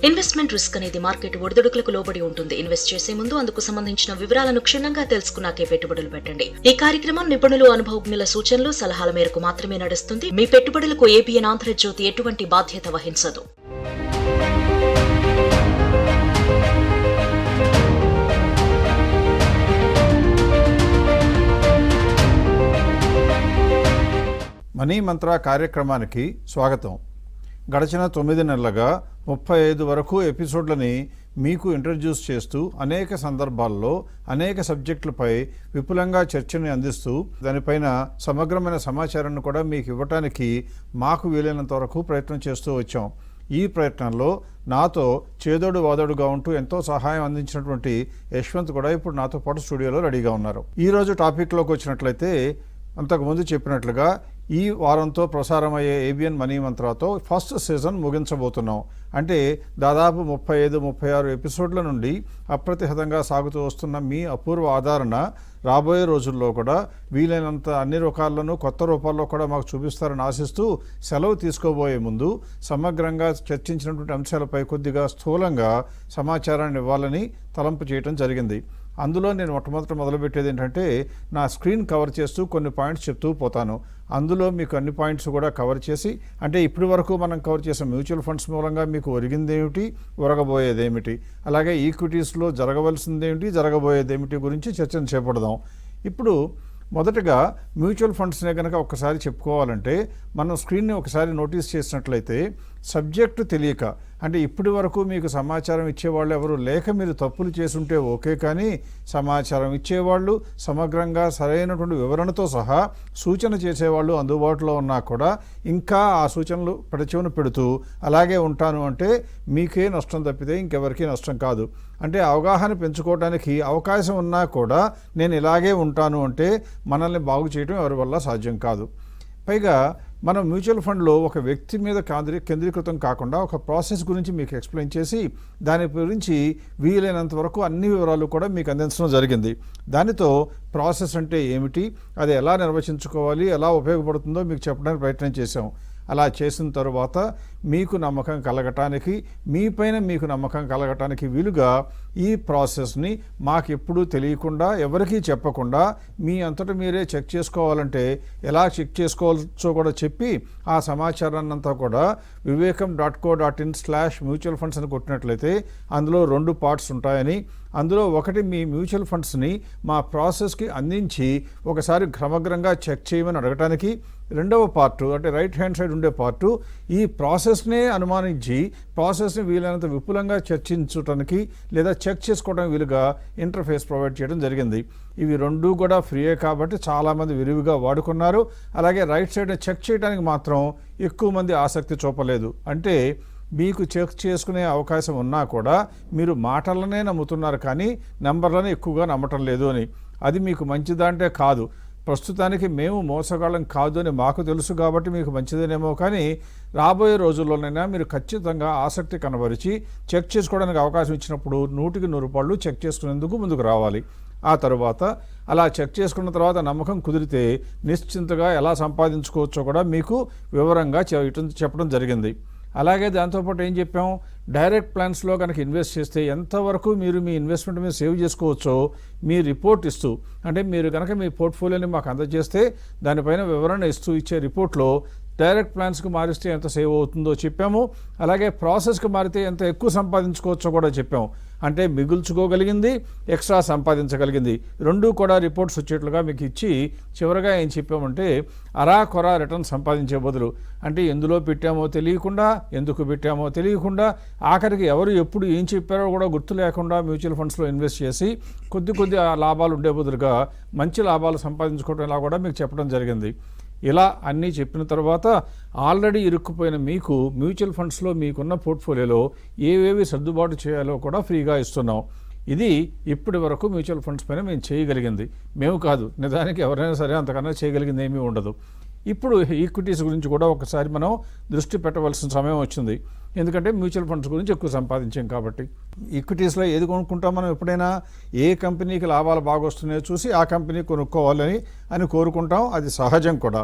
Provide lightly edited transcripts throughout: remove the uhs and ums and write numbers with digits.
Investment risk అనేది market ఒడిదుడుకులకు లోబడి ఉంటుంది. ఇన్వెస్ట్ చేసే ముందు అందుకు సంబంధించిన వివరాలను క్షుణ్ణంగా తెలుసుకున్నాకే పెట్టుబడులు పెట్టండి. ఈ కార్యక్రమం నిపుణులు, అనుభవజ్ఞుల సూచనలు, సలహాల మేరకు మాత్రమే నడుస్తుంది. మీ పెట్టుబడులకు ఏబిఎన్ ఆంధ్రజ్యోతి ఎటువంటి బాధ్యత వహించదు. మనీ మంత్ర కార్యక్రమానికి స్వాగతం. గడిచిన 9 నెలలుగా 35 వరకు ఎపిసోడ్లని మీకు ఇంట్రడ్యూస్ చేస్తూ అనేక సందర్భాల్లో అనేక సబ్జెక్టులపై విపులంగా చర్చని అందిస్తూ దానిపైన సమగ్రమైన సమాచారాన్ని కూడా మీకు ఇవ్వటానికి మాకు వీలైనంత వరకు ప్రయత్నం చేస్తూ వచ్చాం. ఈ ప్రయత్నంలో నాతో చేదోడు వాదోడుగా ఉంటూ ఎంతో సహాయం అందించినటువంటి యశ్వంత్ కూడా ఇప్పుడు నాతో పాటు స్టూడియోలో రెడీగా ఉన్నారు. ఈరోజు టాపిక్లోకి వచ్చినట్లయితే అంతకుముందు చెప్పినట్లుగా ఈ వారంతో ప్రసారమయ్యే ఏబిఎన్ మనీ మంత్రాతో ఫస్ట్ సీజన్ ముగించబోతున్నాం. అంటే దాదాపు 35-36 ఎపిసోడ్ల నుండి అప్రతిహతంగా సాగుతూ వస్తున్న మీ అపూర్వ ఆదరణ రాబోయే రోజుల్లో కూడా వీలైనంత అన్ని రకాలను కొత్త రూపాల్లో కూడా మాకు చూపిస్తారని ఆశిస్తూ సెలవు తీసుకోబోయే ముందు సమగ్రంగా చర్చించినటువంటి అంశాలపై కొద్దిగా స్థూలంగా సమాచారాన్ని ఇవ్వాలని తలంపు చేయడం జరిగింది. అందులో నేను మొదలుపెట్టేది ఏంటంటే నా స్క్రీన్ కవర్ చేస్తూ కొన్ని పాయింట్స్ చెప్తూ పోతాను. అందులో మీకు అన్ని పాయింట్స్ కూడా కవర్ చేసి, అంటే ఇప్పటి వరకు మనం కవర్ చేసిన మ్యూచువల్ ఫండ్స్ మూలంగా మీకు ఒరిగిందేమిటి, ఒరగబోయేదేమిటి, అలాగే ఈక్విటీస్లో జరగవలసిందేమిటి, జరగబోయేదేమిటి గురించి చర్చను చేపడదాం. ఇప్పుడు మొదటగా మ్యూచువల్ ఫండ్స్నే కనుక ఒకసారి చెప్పుకోవాలంటే మనం స్క్రీన్ని ఒకసారి నోటీస్ చేసినట్లయితే సబ్జెక్టు తెలియక, అంటే ఇప్పటి వరకు మీకు సమాచారం ఇచ్చేవాళ్ళు ఎవరు లేక మీరు తప్పులు చేసుంటే ఓకే, కానీ సమాచారం ఇచ్చేవాళ్ళు సమగ్రంగా సరైనటువంటి వివరణతో సహా సూచన చేసేవాళ్ళు అందుబాటులో ఉన్నా కూడా ఇంకా ఆ సూచనలు పెడచెవిన పెడుతూ అలాగే ఉంటాను అంటే మీకే నష్టం తప్పితే ఇంకెవరికీ నష్టం కాదు. అంటే అవగాహన పెంచుకోవడానికి అవకాశం ఉన్నా కూడా నేను ఇలాగే ఉంటాను అంటే మనల్ని బాగు చేయడం ఎవరి వల్ల సాధ్యం కాదు. పైగా మనం మ్యూచువల్ ఫండ్లో ఒక వ్యక్తి మీద కేంద్రీకృతం కాకుండా ఒక ప్రాసెస్ గురించి మీకు ఎక్స్ప్లెయిన్ చేసి దాని గురించి వీలైనంత వరకు అన్ని వివరాలు కూడా మీకు అందించడం జరిగింది. దానితో ప్రాసెస్ అంటే ఏమిటి, అది ఎలా నిర్వచించుకోవాలి, ఎలా ఉపయోగపడుతుందో మీకు చెప్పడానికి ప్రయత్నం చేశాం. అలా చేసిన తరువాత మీకు నమ్మకం కలగటానికి, మీపైన మీకు నమ్మకం కలగటానికి వీలుగా ఈ ప్రాసెస్ని మాకు ఎప్పుడూ తెలియకుండా ఎవరికీ చెప్పకుండా మీ అంతటా మీరే చెక్ చేసుకోవాలంటే ఎలా చెక్ చేసుకోవాల్సో కూడా చెప్పి ఆ సమాచారాన్ని అంతా కూడా vivekam.co.in/mutual funds అని కొట్టినట్లయితే అందులో 2 పార్ట్స్ ఉంటాయని, అందులో ఒకటి మీ మ్యూచువల్ ఫండ్స్ని మా ప్రాసెస్కి అందించి ఒకసారి సమగ్రంగా చెక్ చేయమని అడగటానికి, రెండవ పార్టు అంటే రైట్ హ్యాండ్ సైడ్ ఉండే పార్టు ఈ ప్రాసెస్నే అనుమానించి ప్రాసెస్ని వీలైనంత విపులంగా చర్చించడానికి లేదా చెక్ చేసుకోవడానికి వీలుగా ఇంటర్ఫేస్ ప్రొవైడ్ చేయడం జరిగింది. ఇవి 2 కూడా ఫ్రీయే కాబట్టి చాలామంది విరివిగా వాడుకున్నారు. అలాగే రైట్ సైడ్ని చెక్ చేయడానికి మాత్రం ఎక్కువ మంది ఆసక్తి చూపలేదు. అంటే మీకు చెక్ చేసుకునే అవకాశం ఉన్నా కూడా మీరు మాటలనే నమ్ముతున్నారు కానీ నెంబర్లను ఎక్కువగా నమ్మటం లేదు అని. అది మీకు మంచిదంటే కాదు. ప్రస్తుతానికి మేము మోసగాళ్ళం కాదు అని మాకు తెలుసు కాబట్టి మీకు మంచిదేనేమో, కానీ రాబోయే రోజుల్లోనైనా మీరు ఖచ్చితంగా ఆసక్తి కనబరిచి చెక్ చేసుకోవడానికి అవకాశం ఇచ్చినప్పుడు 100కి 100 రూపాయలు చెక్ చేసుకునేందుకు ముందుకు రావాలి. ఆ తర్వాత అలా చెక్ చేసుకున్న తర్వాత నమ్మకం కుదిరితే నిశ్చింతగా ఎలా సంపాదించుకోవచ్చో కూడా మీకు వివరంగా చెప్పడం జరిగింది. అలాగే దాంతోపాటు ఏం చెప్పాం, డైరెక్ట్ ప్లాన్స్లో కనుక ఇన్వెస్ట్ చేస్తే ఎంతవరకు మీరు మీ ఇన్వెస్ట్మెంట్ మీద సేవ్ చేసుకోవచ్చో మీ రిపోర్ట్ ఇస్తూ, అంటే మీరు కనుక మీ పోర్ట్ఫోలియోని మాకు అందజేస్తే దానిపైన వివరణ ఇచ్చే రిపోర్ట్లో డైరెక్ట్ ప్లాన్స్కి మారిస్తే ఎంత సేవ్ అవుతుందో చెప్పాము. అలాగే ప్రాసెస్కి మారితే ఎంత ఎక్కువ సంపాదించుకోవచ్చో కూడా చెప్పాము. అంటే మిగుల్చుకోగలిగింది, ఎక్స్ట్రా సంపాదించగలిగింది 2 కూడా రిపోర్ట్స్ వచ్చేట్లుగా మీకు ఇచ్చి చివరిగా ఏం చెప్పామంటే అరాకొరా రిటర్న్ సంపాదించే బదులు, అంటే ఎందులో పెట్టామో తెలియకుండా, ఎందుకు పెట్టామో తెలియకుండా, ఆఖరికి ఎవరు ఎప్పుడు ఏం చెప్పారో కూడా గుర్తు లేకుండా మ్యూచువల్ ఫండ్స్లో ఇన్వెస్ట్ చేసి కొద్ది లాభాలు ఉండే బదులుగా మంచి లాభాలు సంపాదించుకోవడం ఇలా కూడా మీకు చెప్పడం జరిగింది. ఇలా అన్నీ చెప్పిన తర్వాత ఆల్రెడీ ఇరుక్కుపోయిన మీకు మ్యూచువల్ ఫండ్స్లో మీకున్న పోర్ట్ఫోలియోలో ఏవేవి సర్దుబాటు చేయాలో కూడా ఫ్రీగా ఇస్తున్నాం. ఇది ఇప్పటి వరకు మ్యూచువల్ ఫండ్స్ పైన మేము చేయగలిగింది. మేము కాదు, నిజానికి ఎవరైనా సరే అంతకన్నా చేయగలిగింది ఏమీ ఉండదు. ఇప్పుడు ఈక్విటీస్ గురించి కూడా ఒకసారి మనం దృష్టి పెట్టవలసిన సమయం వచ్చింది. ఎందుకంటే మ్యూచువల్ ఫండ్స్ గురించి ఎక్కువ సంపాదించాం కాబట్టి. ఈక్విటీస్లో ఏది కొనుక్కుంటాం మనం ఎప్పుడైనా, ఏ కంపెనీకి లాభాలు బాగా వస్తున్నాయో చూసి ఆ కంపెనీ కొనుక్కోవాలని కోరుకుంటాం. అది సహజం కూడా.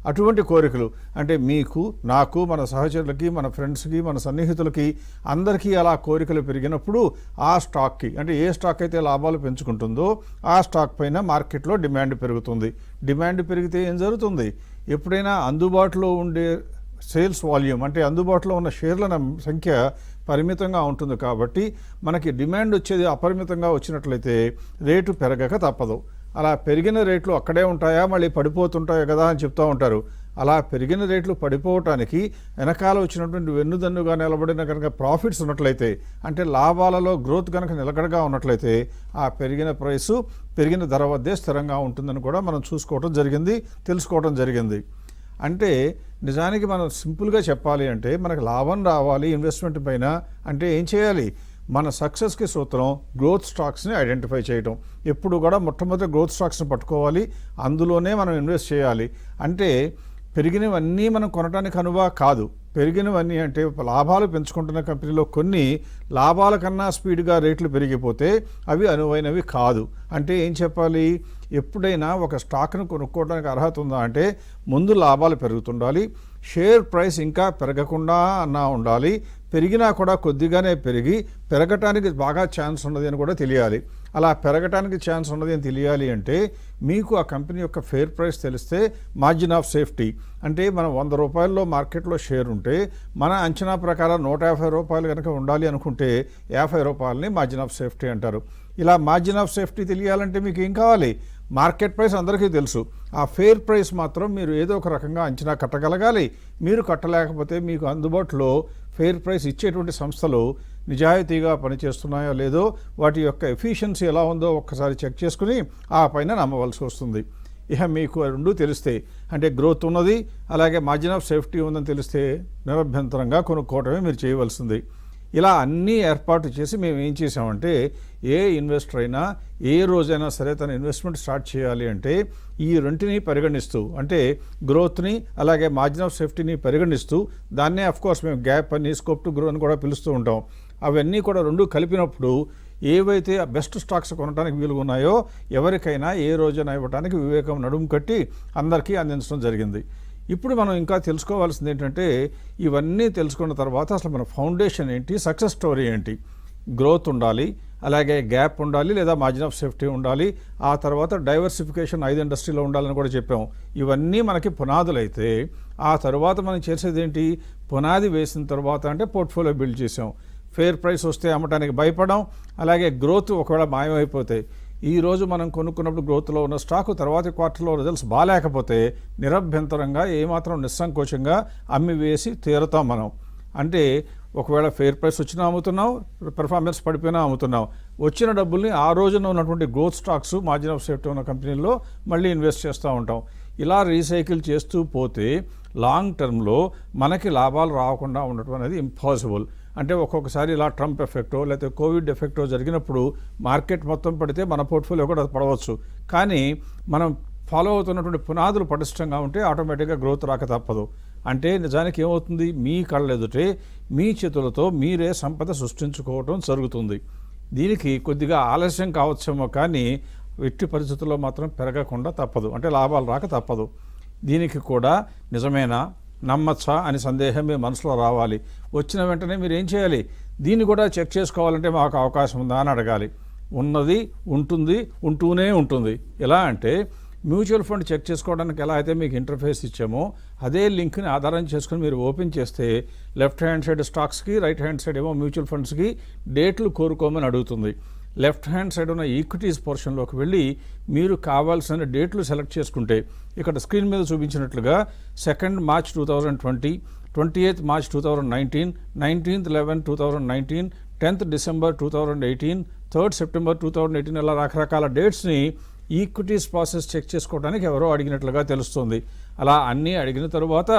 అటువంటి కోరికలు అంటే మీకు, నాకు, మన సహచరులకి, మన ఫ్రెండ్స్కి, మన సన్నిహితులకి అందరికీ అలా కోరికలు పెరిగినప్పుడు ఆ స్టాక్కి అంటే ఏ స్టాక్ అయితే లాభాలు పెంచుకుంటుందో ఆ స్టాక్ పైన మార్కెట్లో డిమాండ్ పెరుగుతుంది. డిమాండ్ పెరిగితే ఏం జరుగుతుంది? ఎప్పుడైనా అందుబాటులో ఉండే సేల్స్ వాల్యూమ్ అంటే అందుబాటులో ఉన్న షేర్ల సంఖ్య పరిమితంగా ఉంటుంది కాబట్టి మనకి డిమాండ్ వచ్చేది అపరిమితంగా వచ్చినట్లయితే రేటు పెరగక తప్పదు. అలా పెరిగిన రేట్లు అక్కడే ఉంటాయా, మళ్ళీ పడిపోతుంటాయా కదా అని చెప్తూ ఉంటారు. అలా పెరిగిన రేట్లు పడిపోవటానికి వెనకాల వచ్చినటువంటి వెన్నుదన్నుగా నిలబడిన కనుక ప్రాఫిట్స్ ఉన్నట్లయితే అంటే లాభాలలో గ్రోత్ కనుక నిలకడగా ఉన్నట్లయితే ఆ పెరిగిన ప్రైసు పెరిగిన ధర వద్దే స్థిరంగా ఉంటుందని కూడా మనం చూసుకోవడం జరిగింది, తెలుసుకోవడం జరిగింది. అంటే నిజానికి మనం సింపుల్గా చెప్పాలి అంటే మనకు లాభం రావాలి ఇన్వెస్ట్మెంట్ పైన అంటే ఏం చేయాలి? మన సక్సెస్కి సూత్రం గ్రోత్ స్టాక్స్ని ఐడెంటిఫై చేయడం. ఎప్పుడు కూడా మొట్టమొదటి గ్రోత్ స్టాక్స్ని పట్టుకోవాలి, అందులోనే మనం ఇన్వెస్ట్ చేయాలి. అంటే పెరిగినవన్నీ మనం కొనడానికి అనువా కాదు. పెరిగినవన్నీ అంటే లాభాలు పెంచుకుంటున్న కంపెనీలో కొన్ని లాభాల కన్నా స్పీడ్గా రేట్లు పెరిగిపోతే అవి అనువైనవి కాదు. అంటే ఏం చెప్పాలి? ఎప్పుడైనా ఒక స్టాక్ను కొనుక్కోవడానికి అర్హత ఉందా అంటే ముందు లాభాలు పెరుగుతుండాలి, షేర్ ప్రైస్ ఇంకా పెరగకుండా అన్నా ఉండాలి, పెరిగినా కూడా కొద్దిగానే పెరగటానికి బాగా ఛాన్స్ ఉన్నది అని కూడా తెలియాలి. అలా పెరగటానికి ఛాన్స్ ఉన్నది అని తెలియాలి అంటే మీకు ఆ కంపెనీ యొక్క ఫెయిర్ ప్రైస్ తెలిస్తే మార్జిన్ ఆఫ్ సేఫ్టీ అంటే మనం 100 రూపాయల్లో మార్కెట్లో షేర్ ఉంటే మన అంచనా ప్రకారం 150 రూపాయలు కనుక ఉండాలి అనుకుంటే 50 రూపాయలని మార్జిన్ ఆఫ్ సేఫ్టీ అంటారు. ఇలా మార్జిన్ ఆఫ్ సేఫ్టీ తెలియాలంటే మీకు ఏం కావాలి? మార్కెట్ ప్రైస్ అందరికీ తెలుసు, ఆ ఫెయిర్ ప్రైస్ మాత్రం మీరు ఏదో ఒక రకంగా అంచనా కట్టగలగాలి. మీరు కట్టలేకపోతే మీకు అందుబాటులో ఫెయిర్ ప్రైస్ ఇచ్చేటువంటి సంస్థలు నిజాయితీగా పనిచేస్తున్నాయో లేదో వాటి యొక్క ఎఫిషియన్సీ ఎలా ఉందో ఒక్కసారి చెక్ చేసుకుని ఆ పైన నమ్మవలసి వస్తుంది. ఇక మీకు రెండూ తెలిస్తే అంటే గ్రోత్ ఉన్నది అలాగే మార్జిన్ ఆఫ్ సేఫ్టీ ఉందని తెలిస్తే నిరభ్యంతరంగా కొనుక్కోవటమే మీరు చేయవలసింది. ఇలా అన్నీ ఏర్పాటు చేసి మేము ఏం చేసామంటే ఏ ఇన్వెస్టర్ అయినా ఏ రోజైనా సరే తన ఇన్వెస్ట్మెంట్ స్టార్ట్ చేయాలి అంటే ఈ రెంటిని పరిగణిస్తూ అంటే గ్రోత్ని అలాగే మార్జిన్ ఆఫ్ సేఫ్టీని పరిగణిస్తూ దాన్నే అఫ్కోర్స్ మేము గ్యాప్ అని స్కోప్ టు గ్రో అని కూడా పిలుస్తూ ఉంటాం. అవన్నీ కూడా రెండు కలిపినప్పుడు ఏవైతే బెస్ట్ స్టాక్స్ కొనడానికి వీలుగా ఉన్నాయో ఎవరికైనా ఏ రోజైనా ఇవ్వడానికి వివేకం నడుము కట్టి అందరికీ అందించడం జరిగింది. ఇప్పుడు మనం ఇంకా తెలుసుకోవాల్సింది ఏంటంటే ఇవన్నీ తెలుసుకున్న తర్వాత అసలు మన ఫౌండేషన్ ఏంటి, సక్సెస్ స్టోరీ ఏంటి? గ్రోత్ ఉండాలి, అలాగే గ్యాప్ ఉండాలి లేదా మార్జిన్ ఆఫ్ సేఫ్టీ ఉండాలి, ఆ తర్వాత డైవర్సిఫికేషన్ 5 ఇండస్ట్రీలో ఉండాలని కూడా చెప్పాం. ఇవన్నీ మనకి పునాదులు అయితే ఆ తర్వాత మనం చేసేది ఏంటి? పునాది వేసిన తర్వాత అంటే పోర్ట్ఫోలియో బిల్డ్ చేసాం. ఫెయిర్ ప్రైస్ వస్తే అమ్మటానికి భయపడడం, అలాగే గ్రోత్ ఒకవేళ మాయమైపోతే ఈరోజు మనం కొనుక్కున్నప్పుడు గ్రోత్లో ఉన్న స్టాకు తర్వాత క్వార్టర్లో రిజల్ట్స్ బాగాలేకపోతే నిరభ్యంతరంగా ఏమాత్రం నిస్సంకోచంగా అమ్మి వేసి తీరుతాం మనం. అంటే ఒకవేళ ఫెయిర్ ప్రైస్ వచ్చినా అమ్ముతున్నాం, పెర్ఫార్మెన్స్ పడిపోయినా అమ్ముతున్నాం. వచ్చిన డబ్బుల్ని ఆ రోజున ఉన్నటువంటి growth stocks margin of safety ఉన్న కంపెనీల్లో మళ్ళీ ఇన్వెస్ట్ చేస్తూ ఉంటాం. ఇలా రీసైకిల్ చేస్తూ పోతే లాంగ్ టర్మ్లో మనకి లాభాలు రాకుండా ఉండటం అనేది ఇంపాసిబుల్. అంటే ఒక్కొక్కసారి ఇలా ట్రంప్ ఎఫెక్టో లేకపోతే కోవిడ్ ఎఫెక్టో జరిగినప్పుడు మార్కెట్ మొత్తం పడితే మన పోర్ట్ఫోలియో కూడా పడవచ్చు. కానీ మనం ఫాలో అవుతున్నటువంటి పునాదులు పటిష్టంగా ఉంటే ఆటోమేటిక్గా గ్రోత్ రాక తప్పదు. అంటే నిజానికి ఏమవుతుంది? మీ కళ్ళెదుటే మీ చేతులతో మీరే సంపద సృష్టించుకోవటం జరుగుతుంది. దీనికి కొద్దిగా ఆలస్యం కావచ్చేమో కానీ ఎట్టి పరిస్థితుల్లో మాత్రం పెరగకుండా తప్పదు, అంటే లాభాలు రాక తప్పదు. దీనికి కూడా నిజమేనా, నమ్మచ్చా అని సందేహం మీ మనసులో రావాలి. వచ్చిన వెంటనే మీరు ఏం చేయాలి? దీన్ని కూడా చెక్ చేసుకోవాలంటే మాకు అవకాశం ఉందా అని అడగాలి. ఉన్నది ఉంటుంది, ఉంటూనే ఉంటుంది. ఎలా అంటే మ్యూచువల్ ఫండ్ చెక్ చేసుకోవడానికి ఎలా అయితే మీకు ఇంటర్ఫేస్ ఇచ్చామో అదే లింక్ని ఆధారం చేసుకుని మీరు ఓపెన్ చేస్తే లెఫ్ట్ హ్యాండ్ సైడ్ స్టాక్స్కి, రైట్ హ్యాండ్ సైడ్ ఏమో మ్యూచువల్ ఫండ్స్కి డేట్లు కోరుకోమని అడుగుతుంది. లెఫ్ట్ హ్యాండ్ సైడ్ ఉన్న ఈక్విటీస్ పోర్షన్లోకి వెళ్ళి మీరు కావాల్సిన డేట్లు సెలెక్ట్ చేసుకుంటే ఇక్కడ స్క్రీన్ మీద చూపించినట్లుగా 2 March 2020, 28th March 2019, 19th 11 2019, 10th December 2018, 3rd September 2018 ఇలా రకరకాల డేట్స్ని ఈక్విటీస్ ప్రాసెస్ చెక్ చేసుకోవడానికి ఎవరో అడిగినట్లుగా తెలుస్తుంది. అలా అన్నీ అడిగిన తరువాత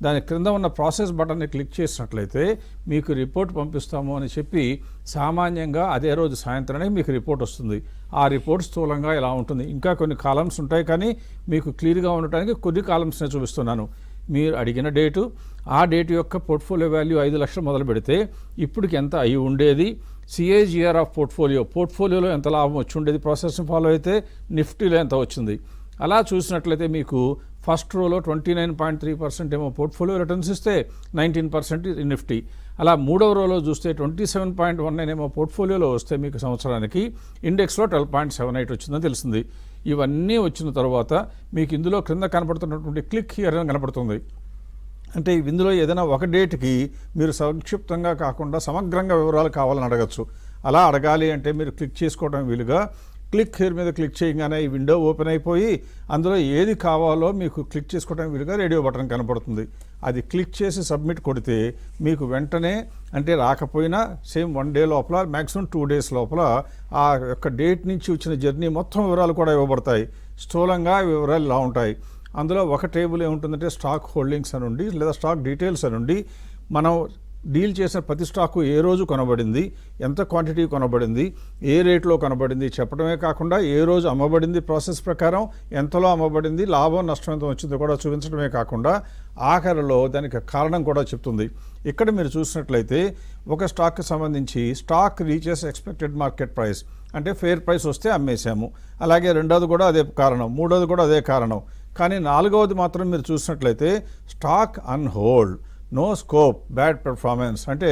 దాని క్రింద ఉన్న ప్రాసెస్ బటన్ని క్లిక్ చేసినట్లయితే మీకు రిపోర్ట్ పంపిస్తాము అని చెప్పి సామాన్యంగా అదే రోజు సాయంత్రానికి మీకు రిపోర్ట్ వస్తుంది. ఆ రిపోర్ట్ స్థూలంగా ఇలా ఉంటుంది. ఇంకా కొన్ని కాలమ్స్ ఉంటాయి కానీ మీకు క్లియర్గా ఉండటానికి కొన్ని కాలమ్స్నే చూపిస్తున్నాను. మీరు అడిగిన డేటు, ఆ డేట్ యొక్క పోర్ట్ఫోలియో వాల్యూ 5 లక్షలు మొదలు పెడితే ఇప్పటికి ఎంత అయి ఉండేది, CAGR ఆఫ్ పోర్ట్ఫోలియోలో ఎంత లాభం వచ్చి ఉండేది ప్రాసెస్ని ఫాలో అయితే, నిఫ్టీలో ఎంత వచ్చింది. అలా చూసినట్లయితే మీకు ఫస్ట్ రోలో 29.3% ఏమో పోర్ట్ఫోలియో రిటర్న్స్ ఇస్తే 19% నిఫ్టీ. అలా మూడవ రోలో చూస్తే 27.19 ఏమో పోర్ట్ఫోలియోలో వస్తే మీకు సంవత్సరానికి ఇండెక్స్లో 12.78 వచ్చిందని తెలిసింది. ఇవన్నీ వచ్చిన తర్వాత మీకు ఇందులో క్రింద కనపడుతున్నటువంటి క్లిక్ హియర్ అని కనపడుతుంది. అంటే ఇందులో ఏదైనా ఒక డేట్కి మీరు సంక్షిప్తంగా కాకుండా సమగ్రంగా వివరాలు కావాలని అడగచ్చు. అలా అడగాలి అంటే మీరు క్లిక్ చేసుకోవడం వీలుగా క్లిక్ హియర్ మీద క్లిక్ చేయగానే ఈ విండో ఓపెన్ అయిపోయి అందులో ఏది కావాలో మీకు క్లిక్ చేసుకోవడం వీలుగా రేడియో బటన్ కనపడుతుంది. అది క్లిక్ చేసి సబ్మిట్ కొడితే మీకు వెంటనే, అంటే రాకపోయినా సేమ్ 1 డే లోపల, మ్యాక్సిమం 2 డేస్ లోపల ఆ యొక్క డేట్ నుంచి వచ్చిన జర్నీ మొత్తం వివరాలు కూడా ఇవ్వబడతాయి. స్థూలంగా వివరాలు ఇలా ఉంటాయి. అందులో ఒక టేబుల్ ఏముంటుందంటే స్టాక్ హోల్డింగ్స్ అని ఉండి, లేదా స్టాక్ డీటెయిల్స్ అని ఉండి, మనం డీల్ చేసిన ప్రతి స్టాకు ఏ రోజు కొనబడింది, ఎంత క్వాంటిటీ కొనబడింది, ఏ రేట్లో కొనబడింది చెప్పడమే కాకుండా ఏ రోజు అమ్మబడింది, ప్రాసెస్ ప్రకారం ఎంతలో అమ్మబడింది, లాభం నష్టం ఎంత వచ్చిందో కూడా చూపించడమే కాకుండా ఆఖరిలో దానికి కారణం కూడా చెప్తుంది. ఇక్కడ మీరు చూసినట్లయితే ఒక స్టాక్కి సంబంధించి stock reaches expected market price, అంటే ఫెయిర్ ప్రైస్ వస్తే అమ్మేశాము, అలాగే రెండోది కూడా అదే కారణం, మూడోది కూడా అదే కారణం. కానీ నాలుగవది మాత్రం మీరు చూసినట్లయితే stock on hold, no scope, bad performance, అంటే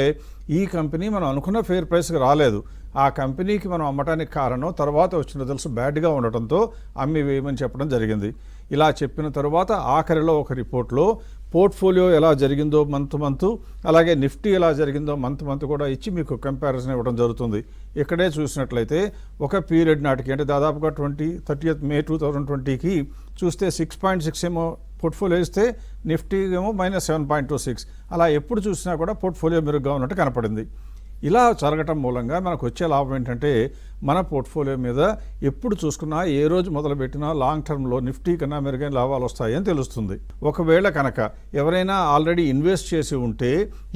ఈ కంపెనీ మనం అనుకున్న ఫెయిర్ ప్రైస్కి రాలేదు, ఆ కంపెనీకి మనం అమ్మటానికి కారణం తర్వాత వచ్చిన రిజల్ట్స్ బ్యాడ్గా ఉండటంతో అమ్మి వేయమని చెప్పడం జరిగింది. ఇలా చెప్పిన తర్వాత ఆఖరిలో ఒక రిపోర్ట్లో పోర్ట్ఫోలియో ఎలా జరిగిందో మంత్, అలాగే నిఫ్టీ ఎలా జరిగిందో మంత్ కూడా ఇచ్చి మీకు కంపారిజన్ ఇవ్వడం జరుగుతుంది. ఇక్కడే చూసినట్లయితే ఒక పీరియడ్ నాటికి, అంటే దాదాపుగా 30th May 2020కి చూస్తే 6.6 ఏమో పోర్ట్ఫోలియో ఇస్తే నిఫ్టీ ఏమో -7.26. అలా ఎప్పుడు చూసినా కూడా పోర్ట్ఫోలియో మెరుగ్గా ఉన్నట్టు కనపడింది. ఇలా జరగటం మూలంగా మనకు వచ్చే లాభం ఏంటంటే మన పోర్ట్ఫోలియో మీద ఎప్పుడు చూసుకున్నా, ఏ రోజు మొదలుపెట్టినా లాంగ్ టర్మ్లో నిఫ్టీ కన్నా మెరుగైన లాభాలు వస్తాయని తెలుస్తుంది. ఒకవేళ కనుక ఎవరైనా ఆల్రెడీ ఇన్వెస్ట్ చేసి ఉంటే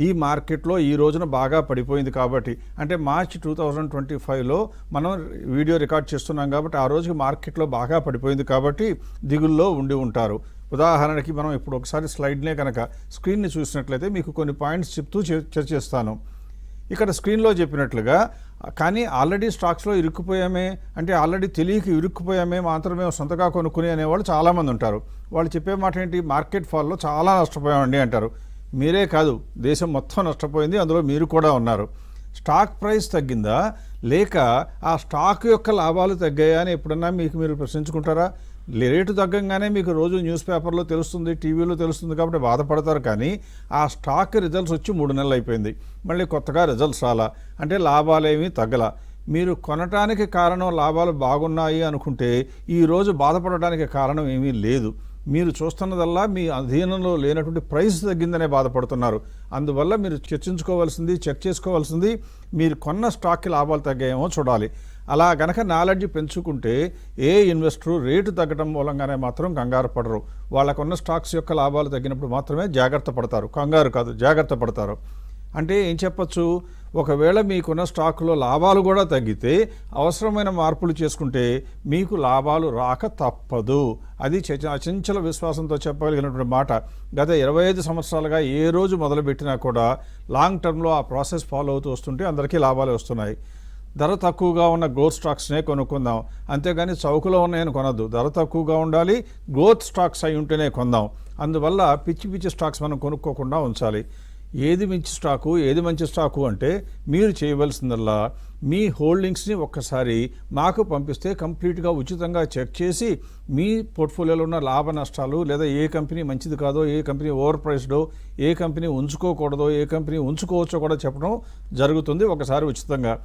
ఈ మార్కెట్లో ఈ రోజున బాగా పడిపోయింది కాబట్టి, అంటే మార్చి 2025లో మనం వీడియో రికార్డ్ చేస్తున్నాం కాబట్టి ఆ రోజుకి మార్కెట్లో బాగా పడిపోయింది కాబట్టి దిగుల్లో ఉండి ఉంటారు. ఉదాహరణకి మనం ఇప్పుడు ఒకసారి స్లైడ్నే కనుక స్క్రీన్ని చూసినట్లయితే మీకు కొన్ని పాయింట్స్ చెప్తూ చర్చిస్తాను. ఇక్కడ స్క్రీన్లో చెప్పినట్లుగా, కానీ ఆల్రెడీ స్టాక్స్లో ఇరుక్కుపోయామే, అంటే ఆల్రెడీ తెలియక ఇరుక్కుపోయామే మాత్రమే సొంతగా కొనుక్కుని అనేవాళ్ళు చాలామంది ఉంటారు. వాళ్ళు చెప్పే మాట ఏంటి, మార్కెట్ ఫాల్లో చాలా నష్టపోయామండి అంటారు. మీరే కాదు, దేశం మొత్తం నష్టపోయింది, అందులో మీరు కూడా ఉన్నారు. స్టాక్ ప్రైస్ తగ్గిందా లేక ఆ స్టాక్ యొక్క లాభాలు తగ్గాయా అని ఎప్పుడన్నా మీరు ప్రశ్నించుకుంటారా? రేటు తగ్గంగానే మీకు రోజు న్యూస్ పేపర్లో తెలుస్తుంది, టీవీలో తెలుస్తుంది కాబట్టి బాధపడతారు. కానీ ఆ స్టాక్ రిజల్ట్స్ వచ్చి 3 నెలలు అయిపోయింది, మళ్ళీ కొత్తగా రిజల్ట్స్ రాలా, అంటే లాభాలేమీ తగ్గల. మీరు కొనటానికి కారణం లాభాలు బాగున్నాయి అనుకుంటే ఈరోజు బాధపడటానికి కారణం ఏమీ లేదు. మీరు చూస్తున్నదల్లా మీ అధీనంలో లేనటువంటి ప్రైస్ తగ్గిందనే బాధపడుతున్నారు. అందువల్ల మీరు చర్చించుకోవాల్సింది, చెక్ చేసుకోవాల్సింది, మీరు కొన్న స్టాక్కి లాభాలు తగ్గాయేమో చూడాలి. అలా గనక నాలెడ్జ్ పెంచుకుంటే ఏ ఇన్వెస్టరు రేటు తగ్గడం మూలంగానే మాత్రం కంగారు పడరు. వాళ్ళకున్న స్టాక్స్ యొక్క లాభాలు తగ్గినప్పుడు మాత్రమే జాగ్రత్త పడతారు, కంగారు కాదు, జాగ్రత్త పడతారు. అంటే ఏం చెప్పచ్చు, ఒకవేళ మీకున్న స్టాకులో లాభాలు కూడా తగ్గితే అవసరమైన మార్పులు చేసుకుంటే మీకు లాభాలు రాక తప్పదు. అది అచంచల విశ్వాసంతో చెప్పగలిగినటువంటి మాట. గత 25 సంవత్సరాలుగా ఏ రోజు మొదలుపెట్టినా కూడా లాంగ్ టర్మ్లో ఆ ప్రాసెస్ ఫాలో అవుతూ వస్తుంటే అందరికీ లాభాలు వస్తున్నాయి. ధర తక్కువగా ఉన్న గ్రోత్ స్టాక్స్నే కొనుక్కుందాం, అంతేగాని చౌకలో ఉన్నాయని కొనద్దు. ధర తక్కువగా ఉండాలి, గ్రోత్ స్టాక్స్ అయి ఉంటేనే కొందాం. అందువల్ల పిచ్చి స్టాక్స్ మనం కొనుక్కోకుండా ఉంచాలి. ఏది మంచి స్టాకు, ఏది మంచి స్టాకు అంటే మీరు చేయవలసిందల్లా మీ హోల్డింగ్స్ని ఒక్కసారి మాకు పంపిస్తే కంప్లీట్గా ఉచితంగా చెక్ చేసి మీ పోర్ట్ఫోలియోలో ఉన్న లాభ నష్టాలు, లేదా ఏ కంపెనీ మంచిది కాదో, ఏ కంపెనీ ఓవర్ ప్రైస్డో, ఏ కంపెనీ ఉంచుకోకూడదో, ఏ కంపెనీ ఉంచుకోవచ్చో కూడా చెప్పడం జరుగుతుంది ఒకసారి ఉచితంగా.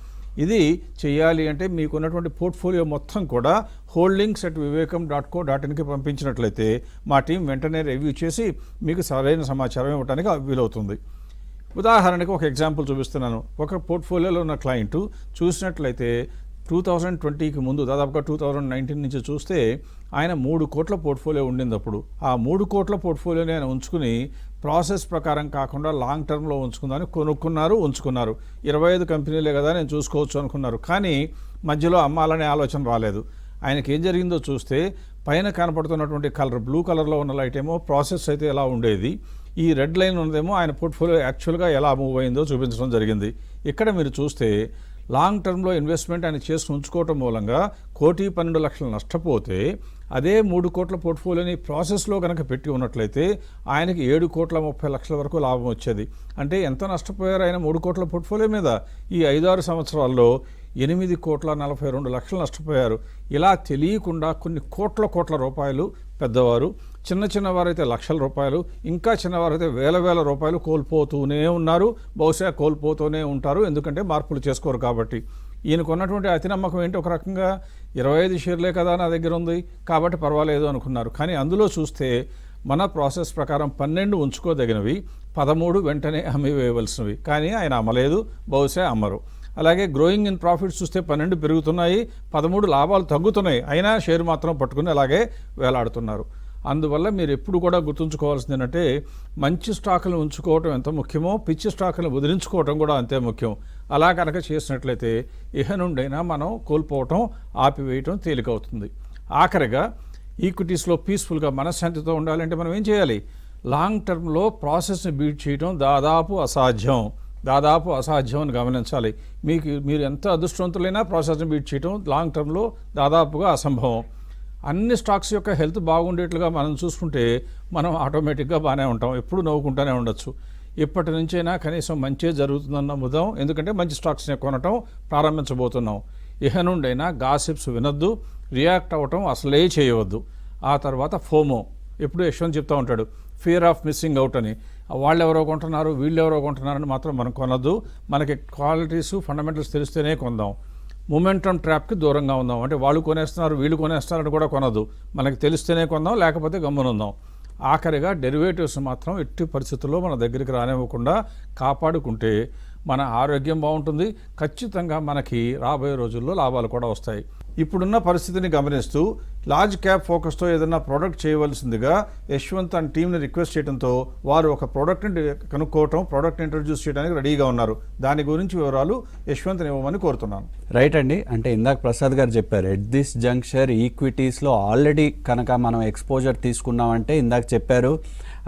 ఇది చేయాలి అంటే మీకున్నటువంటి పోర్ట్ఫోలియో మొత్తం కూడా holdings@vivekam.co.inకి పంపించినట్లయితే మా టీం వెంటనే రివ్యూ చేసి మీకు సరైన సమాచారం ఇవ్వడానికి వీలవుతుంది. ఉదాహరణకు ఒక ఎగ్జాంపుల్ చూపిస్తున్నాను. ఒక పోర్ట్ఫోలియోలో ఉన్న క్లయింట్ చూసినట్లయితే 2020కి ముందు దాదాపుగా 2019 నుంచి చూస్తే ఆయన 3 కోట్ల పోర్ట్ఫోలియో ఉండింది. అప్పుడు ఆ 3 కోట్ల పోర్ట్ఫోలియోని ఆయన ఉంచుకుని ప్రాసెస్ ప్రకారం కాకుండా లాంగ్ టర్మ్లో ఉంచుకుందామని ఉంచుకున్నారు. 25 కంపెనీలే కదా నేను చూసుకోవచ్చు అనుకున్నారు. కానీ మధ్యలో అమ్మాలనే ఆలోచన రాలేదు. ఆయనకి ఏం జరిగిందో చూస్తే పైన కనపడుతున్నటువంటి కలర్, బ్లూ కలర్లో ఉన్న లైట్ ఏమో ప్రాసెస్ అయితే ఎలా ఉండేది, ఈ రెడ్ లైన్ ఉన్నదేమో ఆయన పోర్ట్ఫోలియో యాక్చువల్గా ఎలా మూవ్ అయిందో చూపించడం జరిగింది. ఇక్కడ మీరు చూస్తే లాంగ్ టర్మ్లో ఇన్వెస్ట్మెంట్ ఆయన చేసి ఉంచుకోవటం మూలంగా 1,12,00,000 నష్టపోతే అదే 3 కోట్ల పోర్ట్ఫోలియోని ప్రాసెస్లో కనుక పెట్టి ఉన్నట్లయితే ఆయనకి 7,30,00,000 వరకు లాభం వచ్చేది. అంటే ఎంత నష్టపోయారు ఆయన 3 కోట్ల పోర్ట్ఫోలియో మీద? ఈ 5-6 సంవత్సరాల్లో 8,42,00,000 నష్టపోయారు. ఇలా తెలియకుండా కొన్ని కోట్ల రూపాయలు పెద్దవారు, చిన్న వారైతే లక్షల రూపాయలు, ఇంకా చిన్నవారైతే వేల రూపాయలు కోల్పోతూనే ఉన్నారు. బహుశా కోల్పోతూనే ఉంటారు, ఎందుకంటే మార్పులు చేసుకోరు కాబట్టి. ఈయనకు ఉన్నటువంటి అతి నమ్మకం ఏంటి? ఒక రకంగా 25 షేర్లే కదా నా దగ్గర ఉంది కాబట్టి పర్వాలేదు అనుకున్నారు. కానీ అందులో చూస్తే మన ప్రాసెస్ ప్రకారం 12 ఉంచుకోదగినవి, 13 వెంటనే అమ్మివేయవలసినవి. కానీ ఆయన అమ్మలేదు, బహుశా అమ్మరు. అలాగే గ్రోయింగ్ ఇన్ ప్రాఫిట్స్ చూస్తే 12 పెరుగుతున్నాయి, 13 లాభాలు తగ్గుతున్నాయి, అయినా షేర్ మాత్రం పట్టుకుని అలాగే వేలాడుతున్నారు. అందువల్ల మీరు ఎప్పుడు కూడా గుర్తుంచుకోవాల్సింది ఏంటంటే, మంచి స్టాకులను ఉంచుకోవటం ఎంత ముఖ్యమో పిచ్చి స్టాకులను వదిలించుకోవటం కూడా అంతే ముఖ్యం. అలా కనుక చేసినట్లయితే ఇహ నుండైనా మనం కోల్పోవటం ఆపివేయటం తేలికవుతుంది. ఆఖరిగా ఈక్విటీస్లో పీస్ఫుల్గా మనశ్శాంతితో ఉండాలంటే మనం ఏం చేయాలి? లాంగ్ టర్మ్లో ప్రాసెస్ని బీట్ చేయడం దాదాపు అసాధ్యం అని గమనించాలి. మీరు ఎంత అదృష్టవంతులైనా ప్రాసెస్ని బీట్ చేయడం లాంగ్ టర్మ్లో దాదాపుగా అసంభవం. అన్ని స్టాక్స్ యొక్క హెల్త్ బాగుండేట్లుగా మనం చూసుకుంటే మనం ఆటోమేటిక్గా బాగానే ఉంటాం, ఎప్పుడు నవ్వుకుంటూనే ఉండొచ్చు. ఇప్పటి నుంచైనా కనీసం మంచి జరుగుతుందన్న ముదం, ఎందుకంటే మంచి స్టాక్స్ని కొనటం ప్రారంభించబోతున్నాం. ఇహ నుండైనా గాసిప్స్ వినొద్దు, రియాక్ట్ అవ్వటం అసలే చేయవద్దు. ఆ తర్వాత ఫోమో, ఎప్పుడు యశ్వంత్ చెప్తూ ఉంటాడు, ఫియర్ ఆఫ్ మిస్సింగ్ అవుట్ అని. వాళ్ళు ఎవరో కొంటున్నారు, వీళ్ళు ఎవరో కొంటున్నారని మాత్రం మనం కొనొద్దు. మనకి క్వాలిటీస్ ఫండమెంటల్స్ తెలిస్తేనే కొందాం. మొమెంటమ్ ట్రాప్కి దూరంగా ఉందాం. అంటే వాళ్ళు కొనేస్తున్నారు, వీళ్ళు కొనేస్తున్నారని కూడా కొనద్దు. మనకి తెలిస్తేనే కొందాం, లేకపోతే గమ్మునుందాం. ఆఖరిగా డెరివేటివ్స్ మాత్రం ఎట్టి పరిస్థితుల్లో మన దగ్గరికి రానివ్వకుండా కాపాడుకుంటే మన ఆరోగ్యం బాగుంటుంది. ఖచ్చితంగా మనకి రాబోయే రోజుల్లో లాభాలు కూడా వస్తాయి. ఇప్పుడున్న పరిస్థితిని గమనిస్తూ లార్జ్ క్యాప్ ఫోకస్తో ఏదైనా ప్రోడక్ట్ చేయవలసిందిగా యశ్వంత్ అండ్ టీంని రిక్వెస్ట్ చేయడంతో వారు ఒక ప్రోడక్ట్ని కనుక్కోవటం, ప్రోడక్ట్ని ఇంట్రడ్యూస్ చేయడానికి రెడీగా ఉన్నారు. దాని గురించి వివరాలు యశ్వంత్ని ఇవ్వమని కోరుతున్నాను. రైట్ అండి. అంటే ఇందాక ప్రసాద్ గారు చెప్పారు, ఎట్ దిస్ జంక్చర్ ఈక్విటీస్లో ఆల్రెడీ కనుక మనం ఎక్స్పోజర్ తీసుకున్నామంటే ఇందాక చెప్పారు,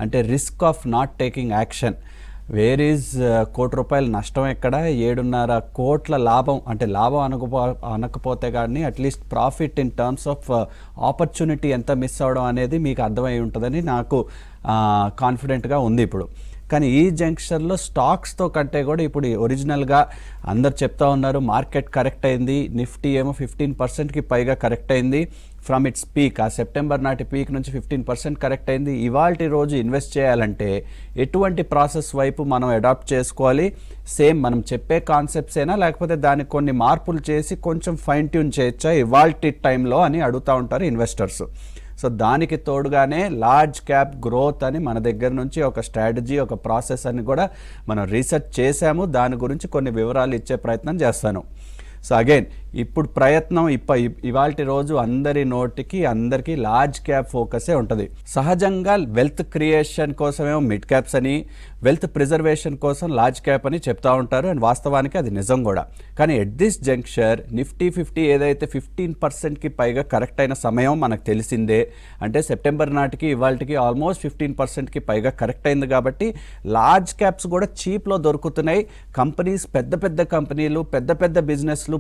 అంటే risk of not taking action. Where is ₹1,00,00,000 నష్టం ఎక్కడ, 7.5 కోట్ల లాభం. అంటే లాభం అనకపోతే కానీ at least profit in terms of opportunity ఎంత మిస్ అవడం అనేది మీకు అర్థమై ఉంటుందని నాకు కాన్ఫిడెంట్గా ఉంది ఇప్పుడు. కానీ ఈ జంక్షన్లో స్టాక్స్తో కంటే కూడా ఇప్పుడు ఒరిజినల్గా అందరు చెప్తా ఉన్నారు మార్కెట్ కరెక్ట్ అయింది. నిఫ్టీ ఏమో 15%కి పైగా కరెక్ట్ అయింది ఫ్రమ్ ఇట్స్ పీక్. ఆ సెప్టెంబర్ నాటి పీక్ నుంచి 15% కరెక్ట్ అయింది. ఇవాల్టి రోజు ఇన్వెస్ట్ చేయాలంటే ఎటువంటి ప్రాసెస్ వైపు మనం అడాప్ట్ చేసుకోవాలి? సేమ్ మనం చెప్పే కాన్సెప్ట్స్ అయినా, లేకపోతే దానికి కొన్ని మార్పులు చేసి కొంచెం ఫైన్ ట్యూన్ చేయొచ్చా ఇవాల్టి టైంలో అని అడుగుతూ ఉంటారు ఇన్వెస్టర్స్. సో దానికి తోడుగానే లార్జ్ క్యాప్ గ్రోత్ అని మన దగ్గర నుంచి ఒక స్ట్రాటజీ, ఒక ప్రాసెస్ అని కూడా మనం రీసెర్చ్ చేశాము. దాని గురించి కొన్ని వివరాలు ఇచ్చే ప్రయత్నం చేస్తాను. సో అగైన్ ఇప్పుడు ప్రయత్నం ఇవాల్టి రోజు అందరికీ లార్జ్ క్యాప్ ఫోకసే ఉంటుంది. సహజంగా వెల్త్ క్రియేషన్ కోసమేమో మిడ్ క్యాప్స్ అని, వెల్త్ ప్రిజర్వేషన్ కోసం లార్జ్ క్యాప్ అని చెప్తా ఉంటారు. అండ్ వాస్తవానికి అది నిజం కూడా. కానీ ఎట్ దిస్ జంక్చర్ నిఫ్టీ 50 ఏదైతే 15%కి పైగా కరెక్ట్ అయిన సమయం మనకు తెలిసిందే. అంటే సెప్టెంబర్ నాటికి ఇవాళకి ఆల్మోస్ట్ 15%కి పైగా కరెక్ట్ అయింది. కాబట్టి లార్జ్ క్యాప్స్ కూడా చీప్లో దొరుకుతున్నాయి. కంపెనీస్ పెద్ద కంపెనీలు, పెద్ద బిజినెస్లు,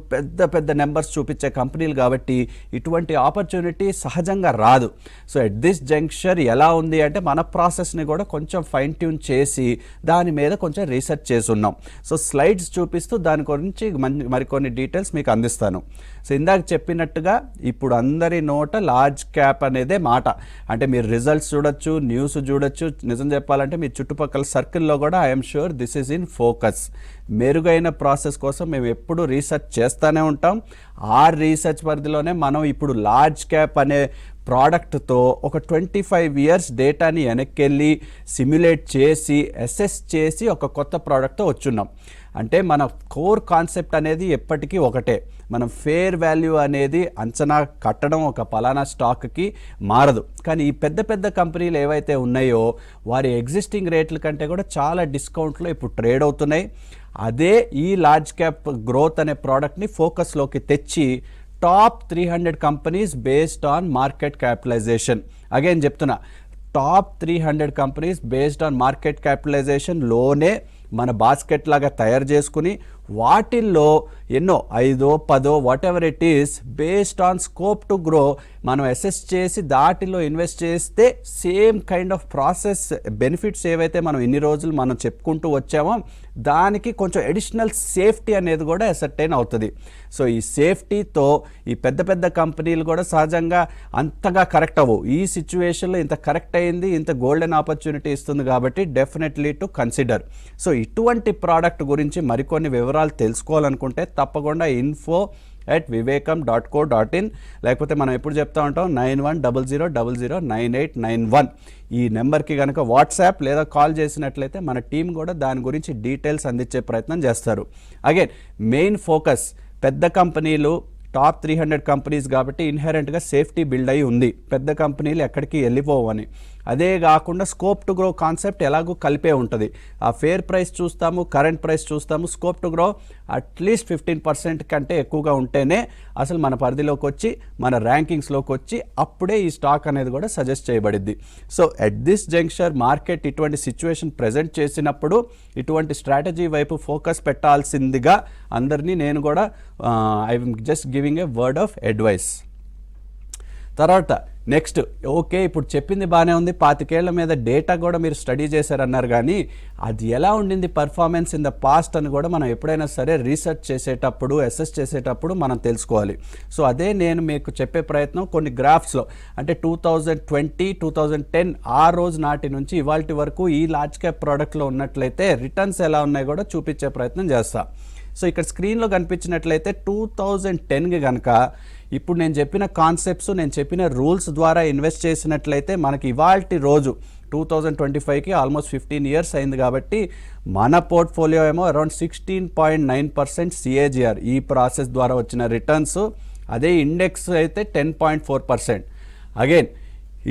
పెద్ద నెంబర్స్ చూపించే కంపెనీలు కాబట్టి ఇటువంటి ఆపర్చునిటీ సహజంగా రాదు. సో ఎట్ దిస్ జంక్చర్ ఎలా ఉంది అంటే మన ప్రాసెస్ని కూడా కొంచెం ఫైన్ ట్యూన్ చేసి దాని మీద కొంచెం రీసెర్చ్ చేసి ఉన్నాం. సో స్లైడ్స్ చూపిస్తూ దాని గురించి మరికొన్ని డీటెయిల్స్ మీకు అందిస్తాను. సో ఇందాక చెప్పినట్టుగా ఇప్పుడు అందరి నోట లార్జ్ క్యాప్ అనేదే మాట. అంటే మీరు రిజల్ట్స్ చూడొచ్చు, న్యూస్ చూడొచ్చు. నిజం చెప్పాలంటే మీ చుట్టుపక్కల సర్కిల్లో కూడా I'm sure this is in focus. మెరుగైన ప్రాసెస్ కోసం మేము ఎప్పుడు రీసెర్చ్ చేస్తూనే ఉంటాం. ఆ రీసెర్చ్ పరిధిలోనే మనం ఇప్పుడు లార్జ్ క్యాప్ అనే ప్రోడక్ట్తో ఒక 25 ఇయర్స్ డేటాని వెనక్కి సిమ్యులేట్ చేసి అసెస్ చేసి ఒక కొత్త ప్రోడక్ట్తో వచ్చున్నాం. అంటే మన కోర్ కాన్సెప్ట్ అనేది ఎప్పటికీ ఒకటే. మనం ఫేర్ వాల్యూ అనేది అంచనా కట్టడం ఒక పలానా స్టాక్కి మారదు. కానీ ఈ పెద్ద కంపెనీలు ఏవైతే ఉన్నాయో వారి ఎగ్జిస్టింగ్ రేట్ల కంటే కూడా చాలా డిస్కౌంట్లో ఇప్పుడు ట్రేడ్ అవుతున్నాయి. అదే ఈ లార్జ్ క్యాప్ గ్రోత్ అనే ప్రోడక్ట్ని ఫోకస్లోకి తెచ్చి top 300 companies based on market capitalization. Again చెప్తున్నా, top 300 companies based on market క్యాపిటలైజేషన్లోనే మన బాస్కెట్ లాగా తయారు చేసుకుని వాటిల్లో ఎన్నో 5, 10 whatever it is based on scope to grow మనం అసెస్ చేసి దాటిలో ఇన్వెస్ట్ చేస్తే same kind of process benefits ఏవైతే మనం ఇన్ని రోజులు మనం చెప్పుకుంటూ వచ్చామో దానికి కొంచెం అడిషనల్ సేఫ్టీ అనేది కూడా అసర్టైన్ అవుతుంది. సో ఈ సేఫ్టీతో ఈ పెద్ద పెద్ద కంపెనీలు కూడా సహజంగా అంతగా కరెక్ట్ అవ్వవు. ఈ సిచ్యువేషన్లో ఇంత కరెక్ట్ అయింది, ఇంత గోల్డెన్ ఆపర్చునిటీ ఇస్తుంది కాబట్టి డెఫినెట్లీ టు కన్సిడర్. సో ఇటువంటి ప్రోడక్ట్ గురించి మరికొన్ని వివరాలు తెలుసుకోవాలనుకుంటే తప్పకుండా info@vivekam.co.in లేకపోతే మనం ఎప్పుడు చెప్తా ఉంటాం 9100009891 ఈ నెంబర్కి కనుక వాట్సాప్ లేదా కాల్ చేసినట్లయితే మన టీం కూడా దాని గురించి డీటెయిల్స్ అందించే ప్రయత్నం చేస్తారు. అగైన్ మెయిన్ ఫోకస్ పెద్ద కంపెనీలు టాప్ 300 కంపెనీస్ కాబట్టి ఇన్హెరెంట్గా సేఫ్టీ బిల్డ్ అయి ఉంది. పెద్ద కంపెనీలు ఎక్కడికి వెళ్ళిపోవని. అదే కాకుండా స్కోప్ టు గ్రో కాన్సెప్ట్ ఎలాగో కలిపే ఉంటుంది. ఆ ఫేర్ ప్రైస్ చూస్తాము, కరెంట్ ప్రైస్ చూస్తాము. స్కోప్ టు గ్రో అట్లీస్ట్ 15% కంటే ఎక్కువగా ఉంటేనే అసలు మన పరిధిలోకి వచ్చి మన ర్యాంకింగ్స్లోకి వచ్చి అప్పుడే ఈ స్టాక్ అనేది కూడా సజెస్ట్ చేయబడిద్ది. So at this junction market ఇటువంటి సిచ్యువేషన్ ప్రజెంట్ చేసినప్పుడు ఇటువంటి స్ట్రాటజీ వైపు ఫోకస్ పెట్టాల్సిందిగా అందరినీ నేను కూడా I just giving a word of advice. తర్వాత నెక్స్ట్ ఓకే ఇప్పుడు చెప్పింది బాగానే ఉంది, 25 ఏళ్ల మీద డేటా కూడా మీరు స్టడీ చేశారన్నారు, కానీ అది ఎలా ఉండింది పర్ఫార్మెన్స్ ఇన్ ద పాస్ట్ అని కూడా మనం ఎప్పుడైనా సరే రీసెర్చ్ చేసేటప్పుడు అసెస్ చేసేటప్పుడు మనం తెలుసుకోవాలి. సో అదే నేను మీకు చెప్పే ప్రయత్నం కొన్ని గ్రాఫ్స్లో అంటే 2020, 2010 ఆ రోజు నాటి నుంచి ఇవాల్టి వరకు ఈ లార్జ్ క్యాప్ ప్రోడక్ట్లో ఉన్నట్లయితే రిటర్న్స్ ఎలా ఉన్నాయి కూడా చూపించే ప్రయత్నం చేస్తా. సో ఇక్కడ స్క్రీన్లో కనిపించినట్లయితే 2010కి కనుక ఇప్పుడు నేను చెప్పిన కాన్సెప్ట్స్ నేను చెప్పిన రూల్స్ ద్వారా ఇన్వెస్ట్ చేసినట్లయితే మనకి ఇవాల్టి రోజు 2025కి ఆల్మోస్ట్ 15 ఇయర్స్ అయింది కాబట్టి మన పోర్ట్ఫోలియో ఏమో అరౌండ్ 16.9% CAGR ఈ ప్రాసెస్ ద్వారా వచ్చిన రిటర్న్స్. అదే ఇండెక్స్ అయితే 10.4%. అగైన్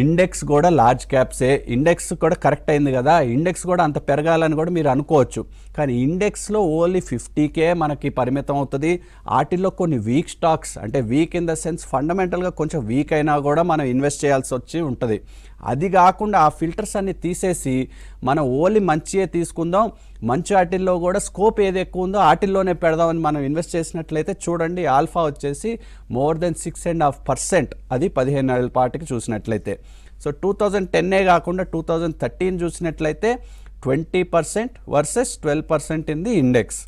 ఇండెక్స్ కూడా లార్జ్ క్యాప్సే, ఇండెక్స్ కూడా కరెక్ట్ అయింది కదా, ఇండెక్స్ కూడా అంత పెరగాలని కూడా మీరు అనుకోవచ్చు. కానీ ఇండెక్స్లో ఓన్లీ 50K మనకి పరిమితం అవుతుంది. వాటిల్లో కొన్ని వీక్ స్టాక్స్ అంటే వీక్ ఇన్ ద సెన్స్ ఫండమెంటల్గా కొంచెం వీక్ అయినా కూడా మనం ఇన్వెస్ట్ చేయాల్సి వచ్చి ఉంటుంది. అది కాకుండా ఆ ఫిల్టర్స్ అన్ని తీసేసి మనం ఓన్లీ మంచియే తీసుకుందాం, మంచి వాటిల్లో కూడా స్కోప్ ఏది ఎక్కువ ఉందో వాటిల్లోనే పెడదామని మనం ఇన్వెస్ట్ చేసినట్లయితే చూడండి ఆల్ఫా వచ్చేసి మోర్ దెన్ 6.5% అది 15 ఏళ్ళ పాటుకి చూసినట్లయితే. సో 2010 కాకుండా 2013 చూసినట్లయితే 20% versus 12% in the index.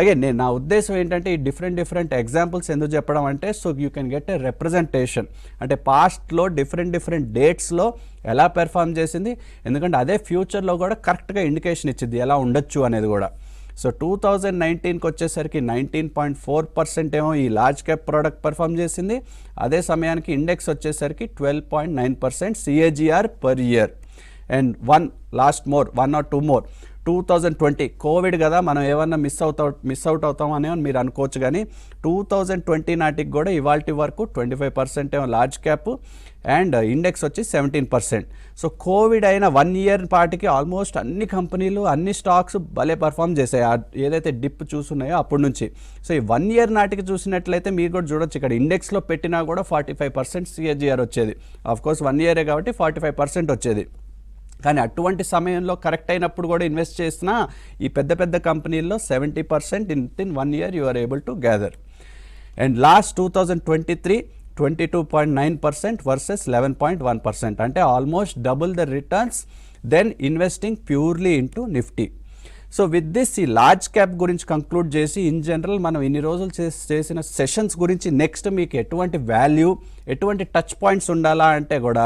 Again నేను నా ఉద్దేశం ఏంటంటే ఈ డిఫరెంట్ ఎగ్జాంపుల్స్ ఎందుకు చెప్పడం అంటే so you can get a representation అంటే పాస్ట్లో డిఫరెంట్ డేట్స్లో ఎలా పెర్ఫామ్ చేసింది, ఎందుకంటే అదే ఫ్యూచర్లో కూడా కరెక్ట్గా ఇండికేషన్ ఇచ్చింది ఎలా ఉండొచ్చు అనేది కూడా. సో 2019కి వచ్చేసరికి 19.4% ఏమో ఈ లార్జ్ క్యాప్ ప్రోడక్ట్ పెర్ఫామ్ చేసింది. అదే సమయానికి ఇండెక్స్ వచ్చేసరికి 12.9% CAGR per year. And last more 1 or 2 more 2020 Covid కదా మనం ఏమన్నా మిస్ అవుట్ అవుతామని మీరు అనుకోవచ్చు, కానీ 2020 నాటికి కూడా ఇవాల్టి వరకు 25% ఏమో లార్జ్ క్యాప్ అండ్ ఇండెక్స్ వచ్చి 17%. సో కోవిడ్ అయిన 1 ఇయర్ పాటికి ఆల్మోస్ట్ అన్ని కంపెనీలు అన్ని స్టాక్స్ భలే పర్ఫామ్ చేసాయి ఏదైతే డిప్ చూస్తున్నాయో అప్పటి నుంచి. సో ఈ 1 ఇయర్ నాటికి చూసినట్లయితే మీరు కూడా చూడొచ్చు ఇక్కడ ఇండెక్స్లో పెట్టినా కూడా 45% CAGR వచ్చేది. ఆఫ్కోర్స్ 1 ఇయరే కాబట్టి 45% వచ్చేది. కానీ అటువంటి సమయంలో కరెక్ట్ అయినప్పుడు కూడా ఇన్వెస్ట్ చేసినా ఈ పెద్ద కంపెనీల్లో 70% in 1 year you are able to gather. And last 2023 22.9% versus 11.1% అంటే almost double the returns then investing purely into Nifty. So with this ఈ లార్జ్ క్యాప్ గురించి కంక్లూడ్ చేసి ఇన్ జనరల్ మనం ఇన్ని రోజులు చేసిన సెషన్స్ గురించి నెక్స్ట్ మీకు ఎటువంటి వాల్యూ ఎటువంటి టచ్ పాయింట్స్ ఉండాలా అంటే కూడా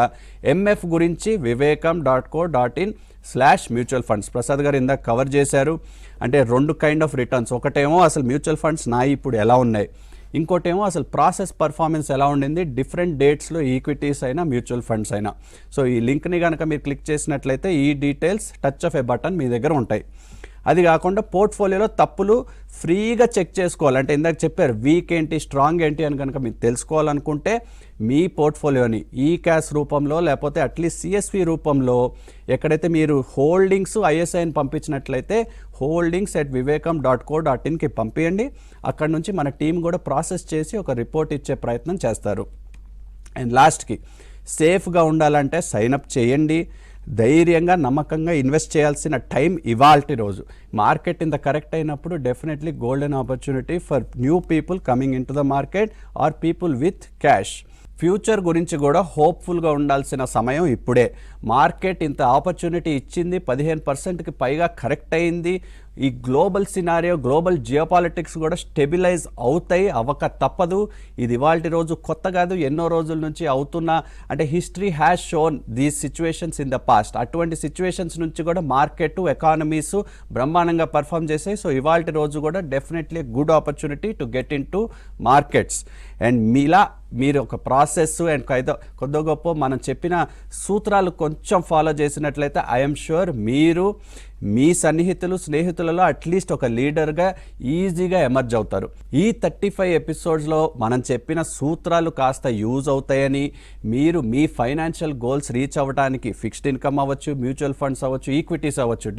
MF గురించి vivekam.co.in/మ్యూచువల్ ఫండ్స్ ప్రసాద్ గారు ఇందాక కవర్ చేశారు. అంటే 2 కైండ్ ఆఫ్ రిటర్న్స్, ఒకటేమో అసలు మ్యూచువల్ ఫండ్స్ నా ఇప్పుడు ఎలా ఉన్నాయి, ఇంకోటేమో అసలు ప్రాసెస్ పర్ఫార్మెన్స్ ఎలా ఉండింది డిఫరెంట్ డేట్స్లో ఈక్విటీస్ అయినా మ్యూచువల్ ఫండ్స్ అయినా. సో ఈ లింక్ని కనుక మీరు క్లిక్ చేసినట్లయితే ఈ details touch of a button మీ దగ్గర ఉంటాయి. అది కాకుండా పోర్ట్ఫోలియోలో తప్పులు ఫ్రీగా చెక్ చేసుకోవాలంటే ఇందాక చెప్పారు వీక్ ఏంటి స్ట్రాంగ్ ఏంటి అని కనుక మీరు తెలుసుకోవాలనుకుంటే మీ పోర్ట్ఫోలియోని ఈ క్యాష్ రూపంలో లేకపోతే అట్లీస్ట్ CSV రూపంలో ఎక్కడైతే మీరు హోల్డింగ్స్ ISIని పంపించినట్లయితే holdings@vivekam.co.inకి పంపించండి. అక్కడ నుంచి మన టీం కూడా ప్రాసెస్ చేసి ఒక రిపోర్ట్ ఇచ్చే ప్రయత్నం చేస్తారు. అండ్ లాస్ట్కి సేఫ్గా ఉండాలంటే సైన్అప్ చేయండి. ధైర్యంగా నమ్మకంగా ఇన్వెస్ట్ చేయాల్సిన టైం ఇవాల్టి రోజు. మార్కెట్ ఇంత కరెక్ట్ అయినప్పుడు definitely golden opportunity for new people coming in to the market or people with cash. Future గురించి కూడా హోప్ఫుల్గా ఉండాల్సిన సమయం ఇప్పుడే. మార్కెట్ ఇంత ఆపర్చునిటీ ఇచ్చింది, 15%కి పైగా కరెక్ట్ అయింది. ఈ గ్లోబల్ సినారియో, గ్లోబల్ జియోపాలిటిక్స్ కూడా స్టెబిలైజ్ అవుతాయి, అవ్వక తప్పదు. ఇది ఇవాల్టి రోజు కొత్త కాదు, ఎన్నో రోజుల నుంచి అవుతున్న, అంటే history has shown these situations in the past. అటువంటి సిచ్యువేషన్స్ నుంచి కూడా మార్కెట్, ఎకానమీస్ బ్రహ్మాండంగా పర్ఫామ్ చేసాయి. సో ఇవాల్టి రోజు కూడా definitely good opportunity to get in to markets. And మీలా మీరు ఒక ప్రాసెస్ అండ్ కొద్ది గొప్ప మనం చెప్పిన సూత్రాలు కొంచెం ఫాలో చేసినట్లయితే ఐఎమ్ షూర్ మీరు మీ సన్నిహితులు, స్నేహితులలో అట్లీస్ట్ ఒక లీడర్గా ఈజీగా ఎమర్జ్ అవుతారు. ఈ 35 ఎపిసోడ్స్లో మనం చెప్పిన సూత్రాలు కాస్త యూజ్ అవుతాయని, మీరు మీ ఫైనాన్షియల్ గోల్స్ రీచ్ అవ్వడానికి ఫిక్స్డ్ ఇన్కమ్ అవ్వచ్చు, మ్యూచువల్ ఫండ్స్ అవ్వచ్చు, ఈక్విటీస్ అవ్వచ్చు,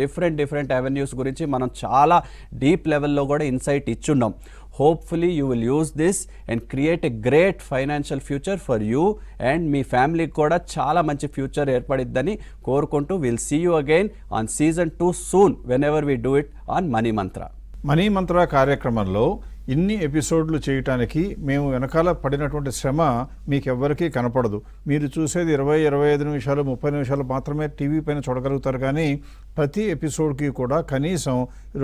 డిఫరెంట్ అవెన్యూస్ గురించి మనం చాలా డీప్ లెవెల్లో కూడా insight ఇచ్చున్నాం. Hopefully you will use this and create a great financial future for you and మీ ఫ్యామిలీకి కూడా చాలా మంచి ఫ్యూచర్ ఏర్పడిద్దని కోరుకుంటూ we'll see you again on season 2 soon whenever we do it on Money Mantra. Money మంత్ర కార్యక్రమంలో ఇన్ని ఎపిసోడ్లు చేయటానికి మేము వెనకాల పడినటువంటి శ్రమ మీకెవ్వరికీ కనపడదు. మీరు చూసేది 20-25 నిమిషాలు, 30 నిమిషాలు మాత్రమే టీవీ పైన చూడగలుగుతారు. కానీ ప్రతి ఎపిసోడ్కి కూడా కనీసం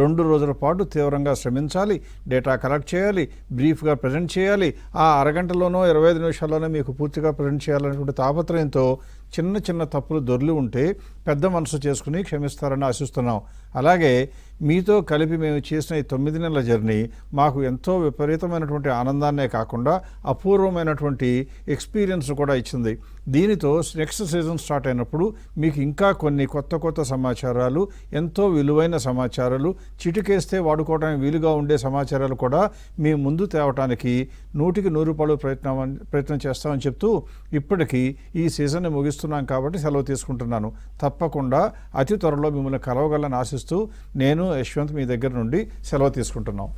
2 రోజుల పాటు తీవ్రంగా శ్రమించాలి, డేటా కలెక్ట్ చేయాలి, బ్రీఫ్గా ప్రజెంట్ చేయాలి. ఆ అరగంటలోనో 25 నిమిషాల్లోనే మీకు పూర్తిగా ప్రజెంట్ చేయాలనేటువంటి తాపత్రయంతో చిన్న తప్పులు దొర్లి ఉంటే పెద్ద మనసు చేసుకుని క్షమిస్తారని ఆశిస్తున్నాం. అలాగే మీతో కలిపి మేము చేసిన ఈ 9 నెలల జర్నీ మాకు ఎంతో విపరీతమైనటువంటి ఆనందాన్నే కాకుండా అపూర్వమైనటువంటి ఎక్స్పీరియన్స్ కూడా ఇచ్చింది. దీనితో నెక్స్ట్ సీజన్ స్టార్ట్ అయినప్పుడు మీకు ఇంకా కొన్ని కొత్త సమాచారాలు, ఎంతో విలువైన సమాచారాలు, చిటికేస్తే వాడుకోవడానికి వీలుగా ఉండే సమాచారాలు కూడా మీ ముందు తేవటానికి 100కి 100 ప్రయత్నం చేస్తామని చెప్తూ ఇప్పటికీ ఈ సీజన్ని ముగిస్తున్నాం కాబట్టి సెలవు తీసుకుంటున్నాను. తప్పకుండా అతి త్వరలో మిమ్మల్ని కలవగలని ఆశిస్తూ నేను యశ్వంత్ మీ దగ్గర నుండి సెలవు తీసుకుంటున్నాం.